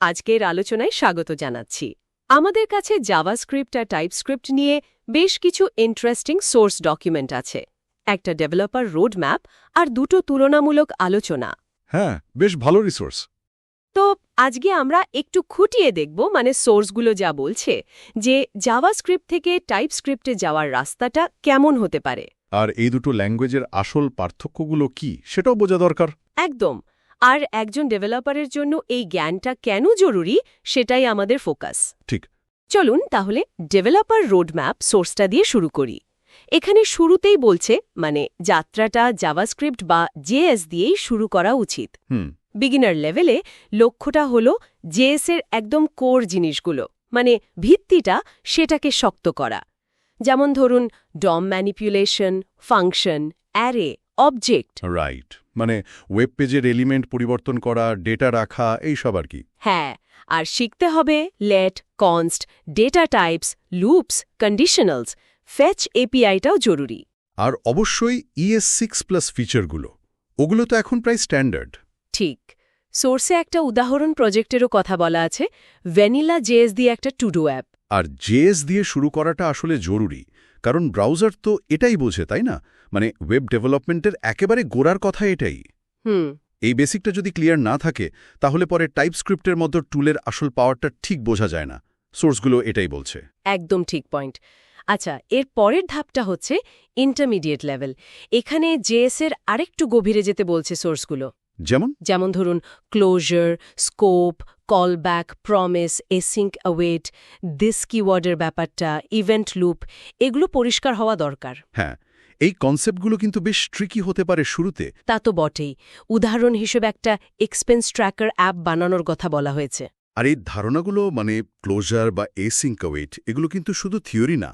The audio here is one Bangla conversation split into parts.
আজকের আলোচনায় স্বাগত জানাচ্ছি। আমাদের কাছে জাভাস্ক্রিপ্ট আর টাইপস্ক্রিপ্ট নিয়ে বেশ কিছু ইন্টারেস্টিং সোর্স ডকুমেন্ট আছে, একটা ডেভেলপার রোডম্যাপ আর দুটো তুলনামূলক আলোচনা। হ্যাঁ, বেশ ভালো রিসোর্স। তো আজকে আমরা একটু খুঁটিয়ে দেখব, মানে সোর্সগুলো যা বলছে যে জাভাস্ক্রিপ্ট থেকে টাইপস্ক্রিপ্টে যাওয়ার রাস্তাটা কেমন হতে পারে। আর এই দুটো ল্যাঙ্গুয়েজের আসল পার্থক্যগুলো কি সেটাও বোঝা দরকার। একদম। আর একজন ডেভেলপারের জন্য এই জ্ঞানটা কেন জরুরি সেটাই আমাদের ফোকাস। ঠিক। চলুন তাহলে ডেভেলপার রোডম্যাপ সোর্সটা দিয়ে শুরু করি। এখানে শুরুতেই বলছে মানে যাত্রাটা জাভাস্ক্রিপ্ট বা জেএস দিয়েই শুরু করা উচিত। বিগিনার লেভেলে লক্ষ্যটা হলো জেএস এর একদম কোর জিনিসগুলো, মানে ভিত্তিটা, সেটাকে শক্ত করা। যেমন ধরুন DOM manipulation, function, array, object. Right, মানে ওয়েব পেজের এলিমেন্ট পরিবর্তন করা, ডেটা রাখা, এইসব আর কি। হ্যাঁ, আর শিখতে হবে let, const, data types, loops, conditionals, fetch এপিআইটাও জরুরি। আর অবশ্যই ES6+ ফিচারগুলো, ওগুলো তো এখন প্রায় স্ট্যান্ডার্ড। ঠিক। সোর্সে একটা উদাহরণ প্রজেক্টেরও কথা বলা আছে, ভ্যানিলা জেএস দিয়ে একটা টু ডু অ্যাপ। আর জেএস দিয়ে শুরু করাটা আসলে জরুরি, কারণ ব্রাউজার তো এটাই বোঝে, তাই না? মানে ওয়েব ডেভেলপমেন্টের একেবারে গোড়ার কথা এটাই। এই বেসিকটা যদি ক্লিয়ার না থাকে তাহলে পরে টাইপস্ক্রিপ্টের মতো টুলের আসল পাওয়ারটা ঠিক বোঝা যায় না। সোর্সগুলো এটাই বলছে। একদম ঠিক পয়েন্ট। আচ্ছা, এর পরের ধাপটা হচ্ছে ইন্টারমিডিয়েট লেভেল। এখানে জেএস এর আরেকটু গভীরে যেতে বলছে সোর্সগুলো। যেমন ধরুন closure, scope, callback, promise, async await, this কিওয়ার্ডের ব্যাপারটা, ইভেন্ট লুপ, এগুলো পরিষ্কার হওয়া দরকার। হ্যাঁ, এই কনসেপ্টগুলো কিন্তু বেশ ট্রিকি হতে পারে শুরুতে। তা তো বটেই। উদাহরণ হিসেবে একটা এক্সপেন্স ট্র্যাকার অ্যাপ বানানোর কথা বলা হয়েছে। আর এই ধারণাগুলো, মানে ক্লোজার বা এসিঙ্ক অ্যাওয়েট, এগুলো কিন্তু শুধু থিওরি না।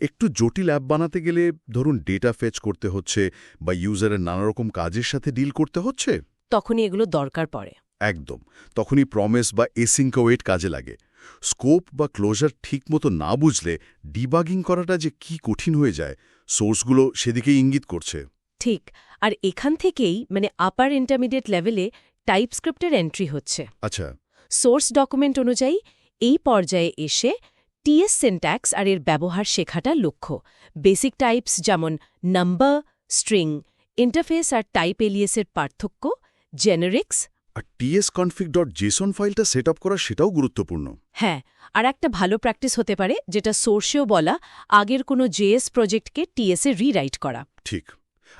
একটু জটিল অ্যাপ বানাতে গেলে ধরুন ডেটা ফেচ করতে হচ্ছে বা ইউজারের নানারকম কাজের সাথে ডিল করতে হচ্ছে, তখনই এগুলো দরকার পড়ে। একদম, তখনই প্রমিস বা এসিঙ্ক অ্যাওয়েট কাজে লাগে। স্কোপ বা ক্লোজার ঠিকমতো না বুঝলে ডিবাগিং করাটা যে কি কঠিন হয়ে যায়, সোর্সগুলো সেদিকেই ইঙ্গিত করছে। ঠিক। আর এখান থেকেই মানে আপার ইন্টারমিডিয়েট লেভেলে টাইপস্ক্রিপ্টের এন্ট্রি হচ্ছে। আচ্ছা। সোর্স ডকুমেন্ট অনুযায়ী এই পর্যায়ে এসে টিএস সিনট্যাক্স আর এর ব্যবহার শেখাটা লক্ষ্য। বেসিক টাইপস যেমন নাম্বার, স্ট্রিং, ইন্টারফেস আর টাইপ এলিয়েসের পার্থক্য, জেনারিক্স। আর tsconfig.json ফাইলটা সেট আপ করা, সেটাও গুরুত্বপূর্ণ। হ্যাঁ, আর একটা ভালো প্র্যাকটিস হতে পারে যেটা সোর্সেও বলা, আগের কোনো জেএস প্রজেক্টকে টিএসে রিরাইট করা। ঠিক।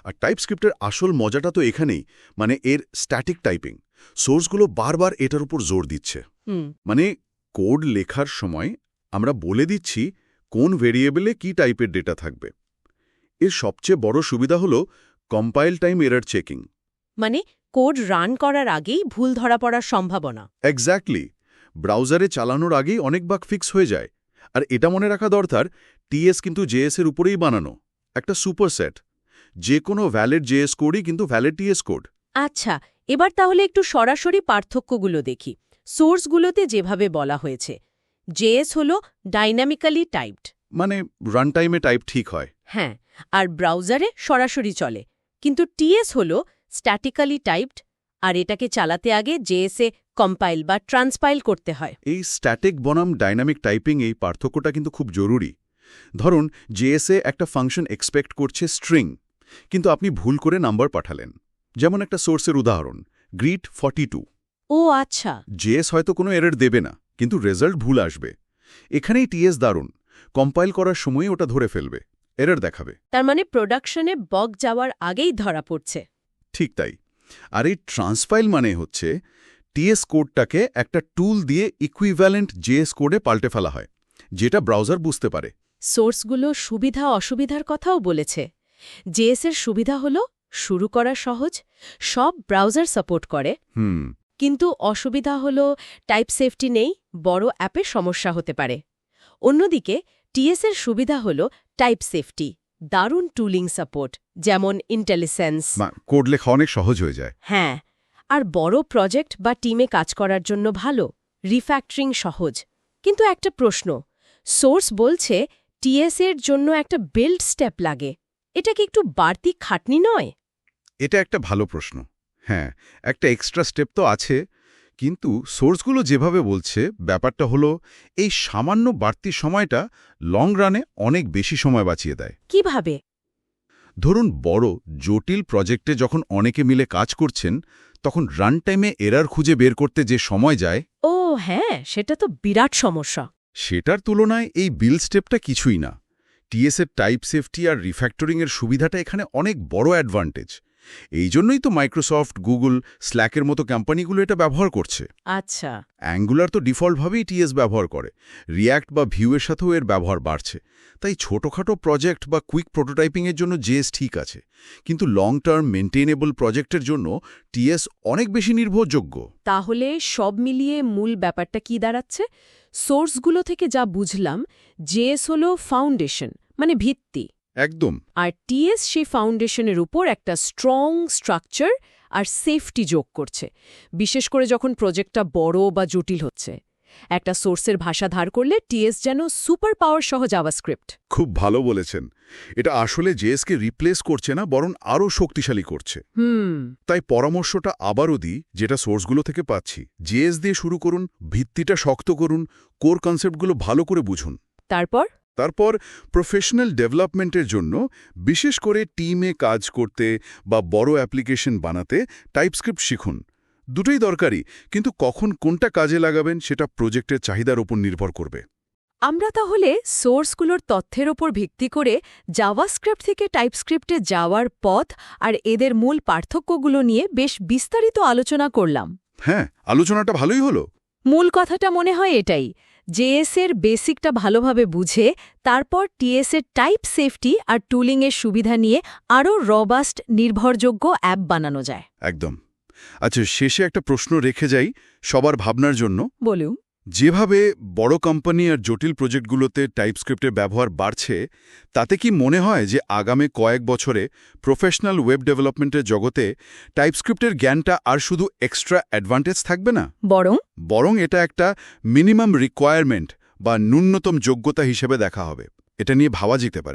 আর টাইপস্ক্রিপ্টের আসল মজাটা তো এখানেই, মানে এর স্ট্যাটিক টাইপিং। সোর্সগুলো বারবার এটার উপর জোর দিচ্ছে। মানে কোড লেখার সময় আমরা বলে দিচ্ছি কোন ভেরিয়েবলে কি টাইপের ডেটা থাকবে। এর সবচেয়ে বড় সুবিধা হল কম্পাইল টাইম এরর চেকিং। মানে কোড রান করার আগেই ভুল ধরা পড়ার সম্ভাবনা। এক্স্যাক্টলি। ব্রাউজারে চালানোর আগেই অনেক বাগ ফিক্স হয়ে যায়। আর এটা মনে রাখা দরকার, টিএস কিন্তু জেএস এর উপরেই বানানো একটা সুপারসেট। যে কোনো ভ্যালিড জেএস কোডই কিন্তু ভ্যালিড টিএস কোড। আচ্ছা, এবার তাহলে একটু সরাসরি পার্থক্যগুলো দেখি। সোর্সগুলোতে যেভাবে বলা হয়েছে, জেএস হল ডাইনামিক্যালি টাইপড, মানে রান টাইমে টাইপ ঠিক হয়। হ্যাঁ, আর ব্রাউজারে সরাসরি চলে। কিন্তু টিএস হল স্ট্যাটিক্যালি টাইপড, আর এটাকে চালাতে আগে জেএসে কম্পাইল বা ট্রান্সপাইল করতে হয়। এই স্ট্যাটিক বনাম ডাইনামিক টাইপিং, এই পার্থক্যটা কিন্তু খুব জরুরি। ধরুন জেএসএ একটা ফাংশন এক্সপেক্ট করছে স্ট্রিং, কিন্তু আপনি ভুল করে নাম্বার পাঠালেন। যেমন একটা সোর্সের উদাহরণ, গ্রিট 42। ও আচ্ছা। জেএস হয়তো কোনো এরর দেবে না, কিন্তু রেজাল্ট ভুল আসবে। এখানেই টিএস দারুণ, কম্পাইল করার সময় ওটা ধরে ফেলবে, এরর দেখাবে। তার মানে প্রোডাকশনে বগ যাওয়ার আগেই ধরা পড়ছে। ঠিক তাই। আর এই ট্রান্সপাইল মানে হচ্ছে টিএস কোডটাকে একটা টুল দিয়ে ইকুইভ্যালেন্ট জেএস কোডে পাল্টে ফেলা হয়, যেটা ব্রাউজার বুঝতে পারে। সোর্সগুলো সুবিধা অসুবিধার কথাও বলেছে। জেএসের সুবিধা হল শুরু করা সহজ, সব ব্রাউজার সাপোর্ট করে। কিন্তু অসুবিধা হল টাইপ সেফটি নেই, বড় অ্যাপে সমস্যা হতে পারে। অন্যদিকে টিএসের সুবিধা হল টাইপ সেফটি, দারুণ টুলিং সাপোর্ট, যেমন ইন্টেলিসেন্স। কোড লেখা অনেক সহজ হয়ে যায়। হ্যাঁ, আর বড় প্রজেক্ট বা টিমে কাজ করার জন্য ভালো, রিফ্যাক্টরিং সহজ। কিন্তু একটা প্রশ্ন, সোর্স বলছে টিএসের জন্য একটা বিল্ড স্টেপ লাগে। এটা কি একটু বাড়তি খাটনি নয়? এটা একটা ভালো প্রশ্ন। হ্যাঁ, একটা এক্সট্রা স্টেপ তো আছে, কিন্তু সোর্সগুলো যেভাবে বলছে ব্যাপারটা হলো এই সামান্য বাড়তি সময়টা লং রানে অনেক বেশি সময় বাঁচিয়ে দেয়। কিভাবে? ধরুন বড় জটিল প্রজেক্টে যখন অনেকে মিলে কাজ করছেন তখন রান টাইমে এরার খুঁজে বের করতে যে সময় যায়, ও হ্যাঁ, সেটা তো বিরাট সমস্যা। সেটার তুলনায় এই বিল স্টেপটা কিছুই না। টিএসের টাইপ সেফটি আর রিফ্যাক্টরিংয়ের সুবিধাটা এখানে অনেক বড় অ্যাডভান্টেজ। এই জন্যই তো মাইক্রোসফট, গুগল, স্ল্যাকের মতো কোম্পানিগুলো এটা ব্যবহার করছে। আচ্ছা। অ্যাঙ্গুলার তো ডিফল্টভাবেই টিএস ব্যবহার করে, রিয়্যাক্ট বা ভিউয়ের সাথেও এর ব্যবহার বাড়ছে। তাই ছোটখাটো প্রজেক্ট বা কুইক প্রোটোটাইপিংয়ের জন্য জেএস ঠিক আছে, কিন্তু লং টার্ম মেনটেনেবল প্রজেক্টের জন্য টিএস অনেক বেশি নির্ভরযোগ্য। তাহলে সব মিলিয়ে মূল ব্যাপারটা কি দাঁড়াচ্ছে? সোর্সগুলো থেকে যা বুঝলাম, জেএস হলো ফাউন্ডেশন, মানে ভিত্তি, একদম। আর টিএস সেই ফাউন্ডেশনের উপর একটা স্ট্রং স্ট্রাকচার আর সেফটি যোগ করছে, বিশেষ করে যখন প্রজেক্টটা বড় বা জটিল হচ্ছে। একটা সোর্সের ভাষা ধার করলে টিএস যেন সুপার পাওয়ার সহ জাভাস্ক্রিপ্ট। খুব ভালো বলেছেন। এটা আসলে জেএসকে রিপ্লেস করছে না, বরং আরও শক্তিশালী করছে। তাই পরামর্শটা আবারও দিই, যেটা সোর্সগুলো থেকে পাচ্ছি, জেএস দিয়ে শুরু করুন, ভিত্তিটা শক্ত করুন, কোর কনসেপ্টগুলো ভালো করে বুঝুন। তারপর প্রফেশনাল ডেভেলপমেন্টের জন্য, বিশেষ করে টিমে কাজ করতে বা বড় অ্যাপ্লিকেশন বানাতে টাইপস্ক্রিপ্ট শিখুন। দুটোই দরকারি, কিন্তু কখন কোনটা কাজে লাগাবেন সেটা প্রজেক্টের চাহিদার উপর নির্ভর করবে। আমরা তাহলে সোর্সগুলোর তথ্যের ওপর ভিত্তি করে জাভাস্ক্রিপ্ট থেকে টাইপস্ক্রিপ্টে যাওয়ার পথ আর এদের মূল পার্থক্যগুলো নিয়ে বেশ বিস্তারিত আলোচনা করলাম। হ্যাঁ, আলোচনাটা ভালোই হলো। মূল কথাটা মনে হয় এটাই, জেএসের বেসিকটা ভালোভাবে বুঝে তারপর টিএসের টাইপ সেফটি আর টুলিংয়ের সুবিধা নিয়ে আরও রবাস্ট নির্ভরযোগ্য অ্যাপ বানানো যায়। একদম। আচ্ছা, শেষে একটা প্রশ্ন রেখে যাই সবার ভাবনার জন্য। বলুন। যেভাবে বড় কোম্পানি আর জটিল প্রজেক্টগুলোতে টাইপস্ক্রিপ্টের ব্যবহার বাড়ছে, তাতে কি মনে হয় যে আগামী কয়েক বছরে প্রফেশনাল ওয়েব ডেভেলপমেন্টের জগতে টাইপস্ক্রিপ্টের জ্ঞানটা আর শুধু এক্সট্রা অ্যাডভান্টেজ থাকবে না, বরং এটা একটা মিনিমাম রিকোয়ারমেন্ট বা ন্যূনতম যোগ্যতা হিসেবে দেখা হবে? এটা নিয়ে ভাবা যেতে পারে।